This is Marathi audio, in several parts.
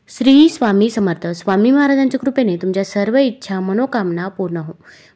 श्री स्वामी समर्थ. स्वामी महाराजांच्या कृपेने तुमच्या सर्व इच्छा मनोकामना पूर्ण हो.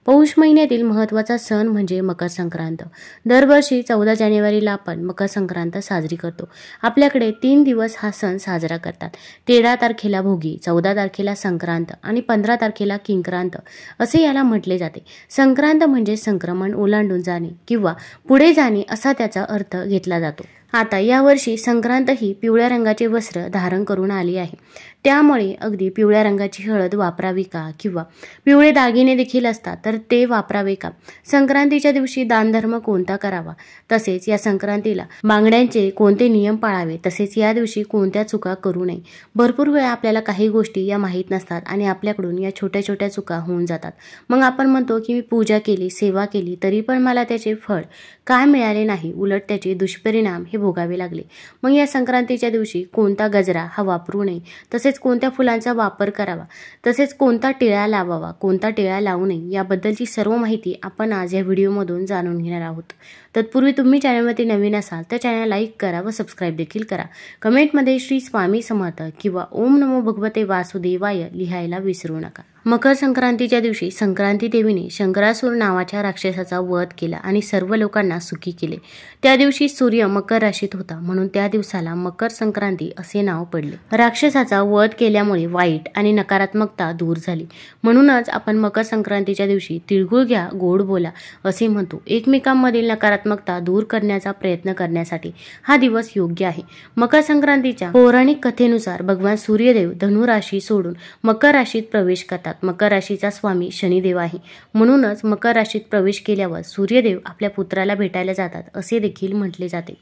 पौष महिन्यातील महत्त्वाचा सण म्हणजे मकर संक्रांत. दरवर्षी 14 जानेवारीला आपण मकर संक्रांत साजरी करतो. आपल्याकडे 3 दिवस हा सण साजरा करतात. 13 तारखेला भोगी, 14 तारखेला संक्रांत आणि 15 तारखेला किंक्रांत असे याला म्हटले जाते. संक्रांत म्हणजे संक्रमण ओलांडून जाणे किंवा पुढे जाणे असा त्याचा अर्थ घेतला जातो. आता यावर्षी संक्रांत ही पिवळ्या रंगाचे वस्त्र धारण करून आली आहे. त्यामुळे अगदी पिवळ्या रंगाची हळद वापरावी का किंवा पिवळे दागिने देखील असतात तर ते वापरावे का? संक्रांतीच्या दिवशी दानधर्म कोणता करावा? तसेच या संक्रांतीला बांगड्यांचे कोणते नियम पाळावे? तसेच या दिवशी कोणत्या चुका करू नये? भरपूर वेळा आपल्याला काही गोष्टी या माहीत नसतात आणि आपल्याकडून या छोट्या छोट्या चुका होऊन जातात. मग आपण म्हणतो की मी पूजा केली, सेवा केली, तरी पण मला त्याचे फळ काय मिळाले नाही, उलट त्याचे दुष्परिणाम हे भोगावे लागले. मग या संक्रांतीच्या दिवशी कोणता गजरा हा वापरू नये, तसेच कोणत्या फुलांचा वापर करावा, तसेच कोणता टिळा लावावा, कोणता टिळा लावू नये याबद्दलची सर्व माहिती आपण आज या व्हिडिओमधून जाणून घेणार आहोत. तत्पूर्वी तुम्ही चॅनलवरती नवीन असाल तर चॅनल लाईक करा व सबस्क्राईब देखील करा. कमेंटमध्ये श्री स्वामी समर्थ किंवा ओम नमो भगवते वासुदेवाय लिहायला विसरू नका. मकर संक्रांतीच्या दिवशी संक्रांती देवीने शंकरासूर नावाच्या राक्षसाचा वध केला आणि सर्व लोकांना सुखी केले. त्या दिवशी सूर्य मकर राशीत होता म्हणून त्या दिवसाला मकर संक्रांती असे नाव पडले. राक्षसाचा वध केल्यामुळे वाईट आणि नकारात्मकता दूर झाली. म्हणूनच आपण मकर संक्रांतीच्या दिवशी तिळगुळ घ्या, गोड बोला असे म्हणतो. एकमेकांमधील नकारात्मकता दूर करण्याचा प्रयत्न करण्यासाठी हा दिवस योग्य आहे. मकर संक्रांतीच्या पौराणिक कथेनुसार भगवान सूर्यदेव धनु राशी सोडून मकर राशीत प्रवेश करतात. मकर राशीचा स्वामी शनिदेव आहे. म्हणूनच मकर राशीत प्रवेश केल्यावर सूर्यदेव आपल्या पुत्राला भेटायला जातात असे देखील म्हटले जाते.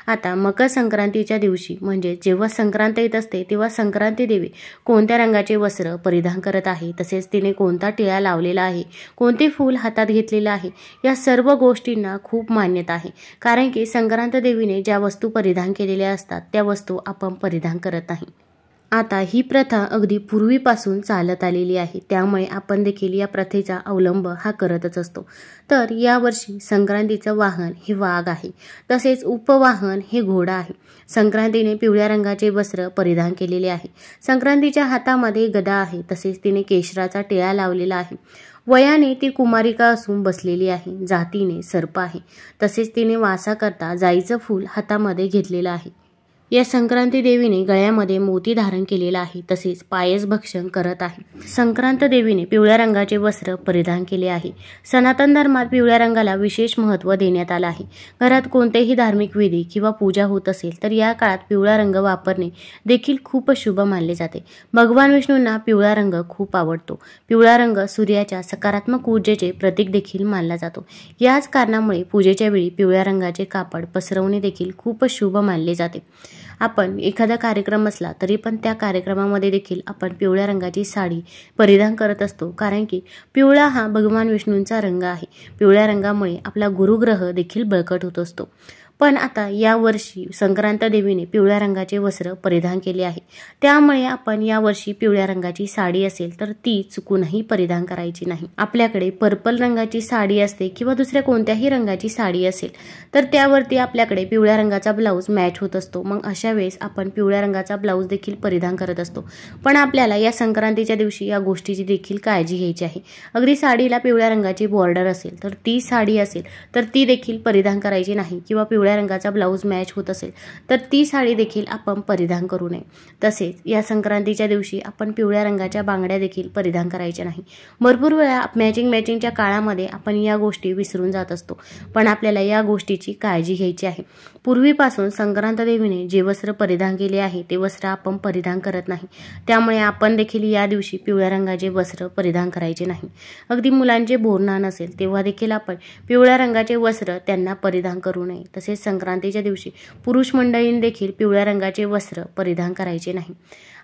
आता मकर संक्रांतीच्या दिवशी म्हणजे जेव्हा संक्रांत येत असते तेव्हा संक्रांती देवी कोणत्या रंगाचे वस्त्र परिधान करत आहे, तसेच तिने कोणता टिळा लावलेला आहे, कोणते फूल हातात घेतलेलं आहे, या सर्व गोष्टींना खूप मान्यता आहे. कारण की संक्रांत देवीने ज्या वस्तू परिधान केलेल्या असतात त्या वस्तू आपण परिधान करत नाही. आता ही प्रथा अगदी पूर्वीपासून चालत आलेली आहे. त्यामुळे आपण देखील या प्रथेचा अवलंब हा करतच असतो. तर यावर्षी संक्रांतीचं वाहन हे वाघ आहे, तसेच उपवाहन हे घोडा आहे. संक्रांतीने पिवळ्या रंगाचे वस्त्र परिधान केलेले आहे. संक्रांतीच्या हातामध्ये गदा आहे, तसेच तिने केशराचा टिळा लावलेला आहे. वयाने ती कुमारिका असून बसलेली आहे. जातीने सर्प आहे, तसेच तिने वासाकरता जाईचं फूल हातामध्ये घेतलेलं आहे. या संक्रांती देवीने गळ्यामध्ये मोती धारण केलेला आहे, तसेच पायस भक्षण करत आहे. संक्रांत देवीने पिवळ्या रंगाचे वस्त्र परिधान केले आहे. सनातन धर्मात पिवळ्या रंगाला विशेष महत्त्व देण्यात आलं आहे. घरात कोणतेही धार्मिक विधी किंवा पूजा होत असेल तर या काळात पिवळा रंग वापरणे देखील खूप शुभ मानले जाते. भगवान विष्णूंना पिवळा रंग खूप आवडतो. पिवळा रंग सूर्याच्या सकारात्मक ऊर्जेचे प्रतीक देखील मानला जातो. याच कारणामुळे पूजेच्या वेळी पिवळ्या रंगाचे कापड पसरवणे देखील खूप शुभ मानले जाते. आपण एखादा कार्यक्रम असला तरी पण त्या कार्यक्रमामध्ये देखील आपण पिवळ्या रंगाची साडी परिधान करत असतो. कारण की पिवळा हा भगवान विष्णूंचा रंग आहे. पिवळ्या रंगामुळे आपला गुरुग्रह देखील बळकट होत असतो. पण आता यावर्षी संक्रांत देवीने पिवळ्या रंगाचे वस्त्र परिधान केले आहे. त्यामुळे आपण यावर्षी पिवळ्या रंगाची साडी असेल तर ती चुकूनही परिधान करायची नाही. आपल्याकडे पर्पल रंगाची साडी असते किंवा दुसऱ्या कोणत्याही रंगाची साडी असेल तर त्यावरती आपल्याकडे पिवळ्या रंगाचा ब्लाऊज मॅच होत असतो. मग अशा वेळेस आपण पिवळ्या रंगाचा ब्लाऊज देखील परिधान करत असतो. पण आपल्याला या संक्रांतीच्या दिवशी या गोष्टीची देखील काळजी घ्यायची आहे. अगदी साडीला पिवळ्या रंगाची बॉर्डर असेल तर ती साडी असेल तर ती देखील परिधान करायची नाही किंवा पिवळ्या रंगाचा ब्लाऊज मॅच होत असेल तर ती साडी देखील आपण परिधान करू नये. तसेच या संक्रांतीच्या दिवशी आपण पिवळ्या रंगाच्या बांगड्या देखील परिधान करायच्या नाही. भरपूर वेळा मॅचिंगच्या काळामध्ये आपण या गोष्टी विसरून जात असतो. पण आपल्याला या गोष्टीची काळजी घ्यायची आहे. पूर्वीपासून संक्रांत देवीने जे वस्त्र परिधान केले आहे ते वस्त्र आपण परिधान करत नाही. त्यामुळे आपण देखील या दिवशी पिवळ्या रंगाचे वस्त्र परिधान करायचे नाही. अगदी मुलांचे बोरन्हाण असेल तेव्हा देखील आपण पिवळ्या रंगाचे वस्त्र त्यांना परिधान करू नये. तसेच संक्रांतीच्या दिवशी पुरुष मंडळींनी देखील पिवळ्या रंगाचे वस्त्र परिधान करायचे नाही.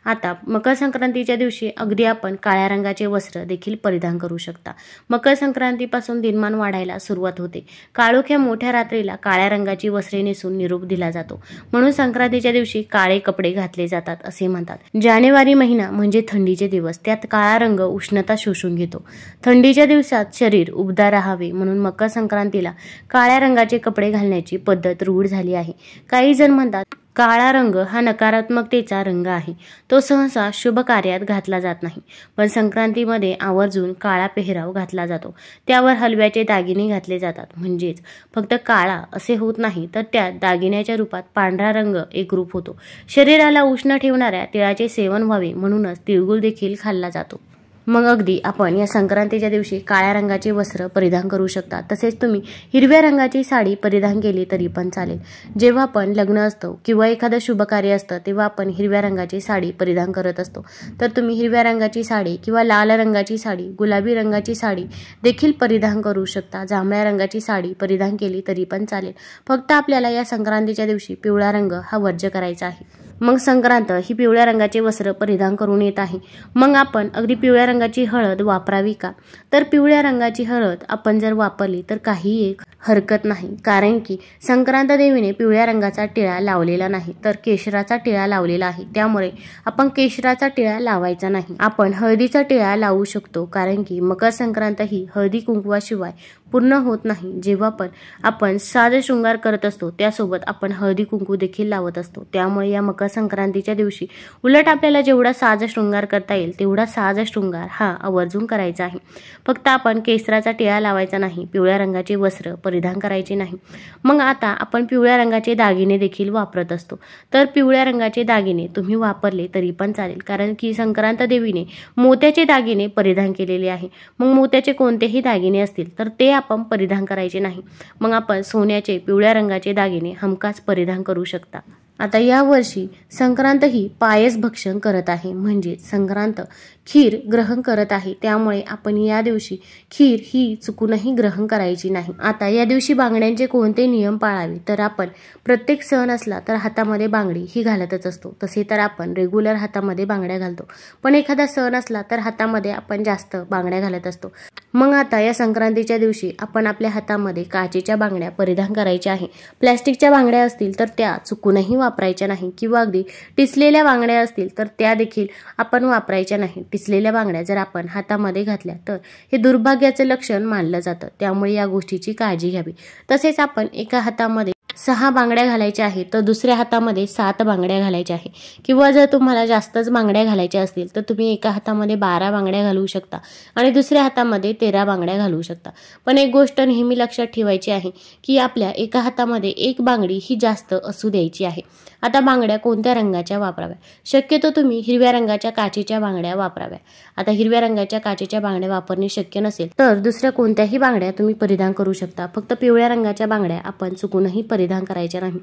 आता मकर संक्रांतीच्या दिवशी अगदी आपण काळ्या रंगाचे वस्त्र देखील परिधान करू शकता. मकर संक्रांतीपासून दिनमान वाढायला सुरुवात होते. काळोख्या मोठ्या रात्रीला काळ्या रंगाची वस्त्रे नेसून निरोप दिला जातो. म्हणून संक्रांतीच्या दिवशी काळे कपडे घातले जातात असे म्हणतात. जानेवारी महिना म्हणजे थंडीचे दिवस. त्यात काळा रंग उष्णता शोषून घेतो. थंडीच्या दिवसात शरीर उबदार राहावे म्हणून मकर संक्रांतीला काळ्या रंगाचे कपडे घालण्याची पद्धत पद्धत रूढ झाली आहे। काही जण म्हणतात काळा रंग हा नकारात्मकतेचा रंग आहे, तो सहसा शुभ कार्यात घातला जात नाही, पण संक्रांतीमध्ये आवर्जून काळा पेहराव घातला जातो। त्यावर हलव्याचे दागिने घातले जातात, म्हणजेच फक्त काळा असे होत नाही तर त्यात दागिन्याच्या रूपात पांढरा रंग एकरूप होतो। शरीराला उष्ण ठेवणाऱ्या तिळाचे सेवन व्हावे म्हणूनच तिळगुळ देखील खाल्ला जातो। मग अगदी आपण या संक्रांतीच्या दिवशी काळ्या रंगाचे वस्त्र परिधान करू शकता। तसेच तुम्ही हिरव्या रंगाची साडी परिधान केली तरी पण चालेल। जेव्हा आपण लग्न असतो किंवा एखादं शुभ कार्य असतं तेव्हा आपण हिरव्या रंगाची साडी परिधान करत असतो, तर तुम्ही हिरव्या रंगाची साडी किंवा लाल रंगाची साडी, गुलाबी रंगाची साडी देखील परिधान करू शकता। जांभळ्या रंगाची साडी परिधान केली तरी पण चालेल। फक्त आपल्याला या संक्रांतीच्या दिवशी पिवळा रंग हा वर्ज्य करायचा आहे। मग संक्रांत ही पिवळ्या रंगाचे वस्त्र परिधान करून येत आहे, मग आपण अगदी पिवळ्या रंगाची हळद वापरावी का? तर पिवळ्या रंगाची हळद आपण जर वापरली तर काही एक हरकत नाही, कारण की संक्रांत देवीने पिवळ्या रंगाचा टिळा लावलेला नाही तर केशराचा टिळा लावलेला आहे। त्यामुळे आपण केशराचा टिळा लावायचा नाही, आपण हळदीचा टिळा लावू शकतो, कारण की मकर संक्रांत ही हळदी कुंकवाशिवाय पूर्ण होत नाही। जेव्हा पण आपण साज शृंगार करत असतो त्यासोबत आपण हळदी कुंकू देखील लावत असतो। त्यामुळे या मकर संक्रांतीच्या दिवशी उलट आपल्याला जेवढा साज शृंगार करता येईल तेवढा साज शृंगार हा आवर्जून करायचा आहे। फक्त आपण केशराचा टिळा लावायचा नाही, पिवळ्या रंगाचे वस्त्र परिधान करायचे नाही। मग आता आपण पिवळ्या रंगाचे दागिने देखील वापरत असतो, तर पिवळ्या रंगाचे दागिने तुम्ही वापरले तरी पण चालेल, कारण की संक्रांत देवीने मोत्याचे दागिने परिधान केलेले आहे। मग मोत्याचे कोणतेही दागिने असतील तर ते आपण परिधान करायचे नाही। मग आपण सोन्याचे पिवळ्या रंगाचे दागिने हमखास परिधान करू शकता। आता या वर्षी संक्रांत ही पायस भक्षण करत आहे, म्हणजे संक्रांत खीर ग्रहण करत आहे, त्यामुळे आपण या दिवशी खीर ही चुकूनही ग्रहण करायची नाही। आता या दिवशी बांगड्यांचे कोणते नियम पाळावे, तर आपण प्रत्येक सण असला तर हातामध्ये बांगडी ही घालतच असतो। तसे तर आपण रेग्युलर हातामध्ये बांगड्या घालतो, पण एखादा सण असला तर हातामध्ये आपण जास्त बांगड्या घालत असतो। मग आता या संक्रांतीच्या दिवशी आपण आपल्या हातामध्ये काचेच्या बांगड्या परिधान करायच्या आहे। प्लॅस्टिकच्या बांगड्या असतील तर त्या चुकूनही वापरायच्या नाही, किंवा अगदी टिचलेल्या बांगड्या असतील तर त्या देखील आपण वापरायच्या नाही। टिचलेल्या बांगड्या जर आपण हातामध्ये घातल्या तर हे दुर्भाग्याचे लक्षण मानलं जातं, त्यामुळे या गोष्टीची काळजी घ्यावी। तसेच आपण एका हातामध्ये 6 बांगड्या घालायच्या आहेत तर दुसऱ्या हातामध्ये 7 बांगड्या घालायच्या आहे, किंवा जर तुम्हाला जास्तच बांगड्या घालायच्या असतील तर तुम्ही एका हातामध्ये 12 बांगड्या घालू शकता आणि दुसऱ्या हातामध्ये 13 बांगड्या घालू शकता। पण एक गोष्ट नेहमी लक्षात ठेवायची आहे की आपल्या एका हातामध्ये एक बांगडी ही जास्त असू द्यायची आहे। आता बांगड्या कोणत्या रंगाच्या वापराव्या? शक्यतो तुम्ही हिरव्या रंगाच्या काचेच्या बांगड्या वापराव्या। आता हिरव्या रंगाच्या काचेच्या बांगड्या वापरणे शक्य नसेल तर दुसऱ्या कोणत्याही बांगड्या तुम्ही परिधान करू शकता। फक्त पिवळ्या रंगाच्या बांगड्या आपण चुकूनही परिधान करायच्या नाही।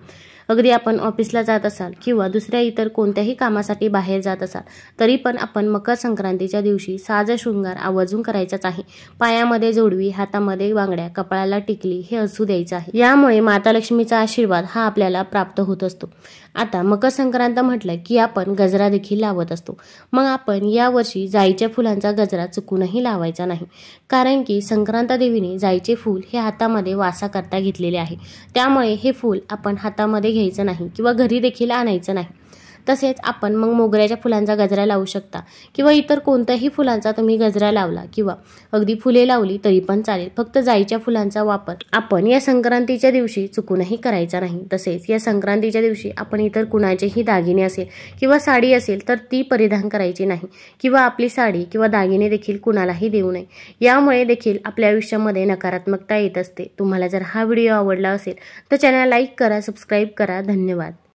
अगदी आपण ऑफिसला जात असाल किंवा दुसऱ्या इतर कोणत्याही कामासाठी बाहेर जात असाल तरी पण आपण मकर संक्रांतीच्या दिवशी साज शृंगार आवर्जून करायचाच आहे। पायामध्ये जोडवी, हातामध्ये बांगड्या, कपाळाला टिकली हे असू द्यायचं आहे। यामुळे माता लक्ष्मीचा आशीर्वाद हा आपल्याला प्राप्त होत असतो। आता मकर संक्रांत म्हटलं की आपण गजरा देखील लावत असतो, मग आपण या वर्षी जाईच्या फुलांचा गजरा चुकूनही लावायचा नाही, कारण की संक्रांत देवीने जाईचे फूल हे हातामध्ये वासा करता घेतलेले आहे। त्यामुळे हे फूल आपण हातामध्ये घ्यायचं नाही किंवा घरी देखील आणायचं नाही। तसेच आपण मग मोगऱ्याच्या फुलांचा गजरा लावू शकता, किंवा इतर कोणत्याही फुलांचा तुम्ही गजरा लावला किंवा अगदी फुले लावली तरी पण चालेल। फक्त जाईच्या फुलांचा वापर आपण या संक्रांतीच्या दिवशी चुकूनही करायचा नाही। तसेच या संक्रांतीच्या दिवशी आपण इतर कुणाचेही दागिने असेल किंवा साडी असेल तर ती परिधान करायची नाही, किंवा आपली साडी किंवा दागिने देखील कुणालाही देऊ नये। यामुळे देखील आपल्या आयुष्यामध्ये नकारात्मकता येत असते। तुम्हाला जर हा व्हिडिओ आवडला असेल तर चॅनल लाईक करा, सबस्क्राईब करा। धन्यवाद।